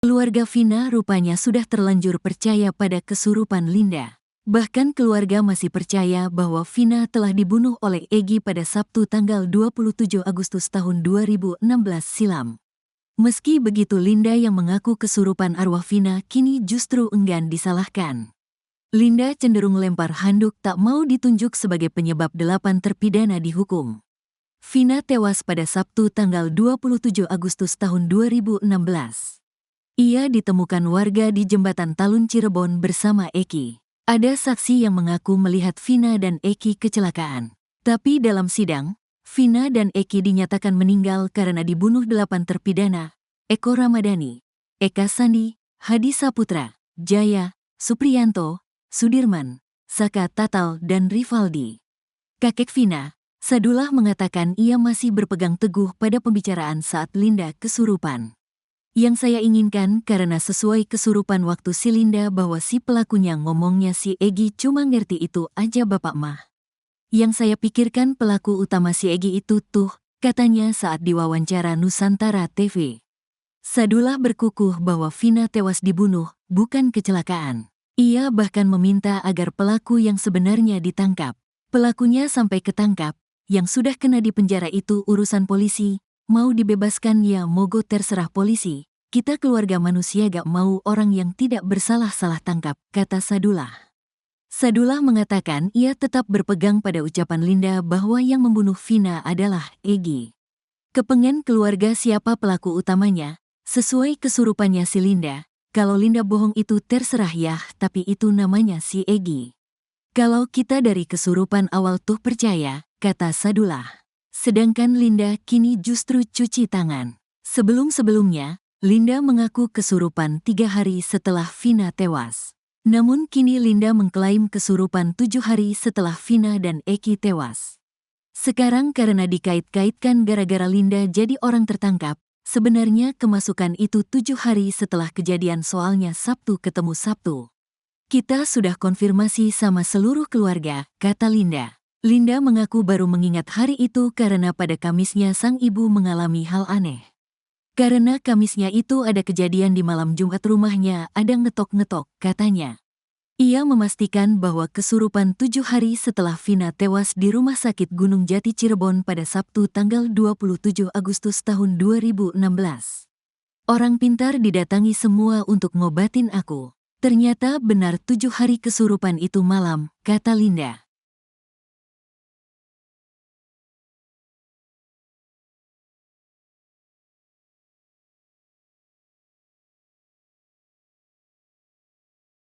Keluarga Vina rupanya sudah terlanjur percaya pada kesurupan Linda. Bahkan keluarga masih percaya bahwa Vina telah dibunuh oleh Egy pada Sabtu tanggal 27 Agustus tahun 2016 silam. Meski begitu, Linda yang mengaku kesurupan arwah Vina kini justru enggan disalahkan. Linda cenderung lempar handuk, tak mau ditunjuk sebagai penyebab 8 terpidana dihukum. Vina tewas pada Sabtu tanggal 27 Agustus tahun 2016. Ia ditemukan warga di Jembatan Talun Cirebon bersama Eki. Ada saksi yang mengaku melihat Vina dan Eki kecelakaan. Tapi dalam sidang, Vina dan Eki dinyatakan meninggal karena dibunuh 8 terpidana: Eko Ramadhani, Eka Sandi, Hadi Saputra, Jaya, Supriyanto, Sudirman, Saka Tatal, dan Rivaldi. Kakek Vina, Sadullah, mengatakan ia masih berpegang teguh pada pembicaraan saat Linda kesurupan. Yang saya inginkan karena sesuai kesurupan waktu si Linda bahwa si pelakunya ngomongnya si Egy cuma ngerti itu aja bapak mah. Yang saya pikirkan pelaku utama si Egy itu tuh, katanya saat diwawancara Nusantara TV. Sadullah berkukuh bahwa Vina tewas dibunuh, bukan kecelakaan. Ia bahkan meminta agar pelaku yang sebenarnya ditangkap. Pelakunya sampai ketangkap, yang sudah kena di penjara itu urusan polisi. Mau dibebaskan ya mogo terserah polisi, kita keluarga manusia gak mau orang yang tidak bersalah-salah tangkap, kata Sadullah. Sadullah mengatakan ia tetap berpegang pada ucapan Linda bahwa yang membunuh Vina adalah Egy. Kepengen keluarga siapa pelaku utamanya, sesuai kesurupannya si Linda, kalau Linda bohong itu terserah ya, tapi itu namanya si Egy. Kalau kita dari kesurupan awal tuh percaya, kata Sadullah. Sedangkan Linda kini justru cuci tangan. Sebelum-sebelumnya, Linda mengaku kesurupan 3 hari setelah Vina tewas. Namun kini Linda mengklaim kesurupan 7 hari setelah Vina dan Eki tewas. Sekarang karena dikait-kaitkan gara-gara Linda jadi orang tertangkap, sebenarnya kemasukan itu 7 hari setelah kejadian, soalnya Sabtu ketemu Sabtu. Kita sudah konfirmasi sama seluruh keluarga, kata Linda. Linda mengaku baru mengingat hari itu karena pada Kamisnya sang ibu mengalami hal aneh. Karena Kamisnya itu ada kejadian di malam Jumat, rumahnya ada ngetok-ngetok, katanya. Ia memastikan bahwa kesurupan 7 hari setelah Vina tewas di Rumah Sakit Gunung Jati Cirebon pada Sabtu tanggal 27 Agustus tahun 2016. Orang pintar didatangi semua untuk ngobatin aku. Ternyata benar 7 hari kesurupan itu malam, kata Linda.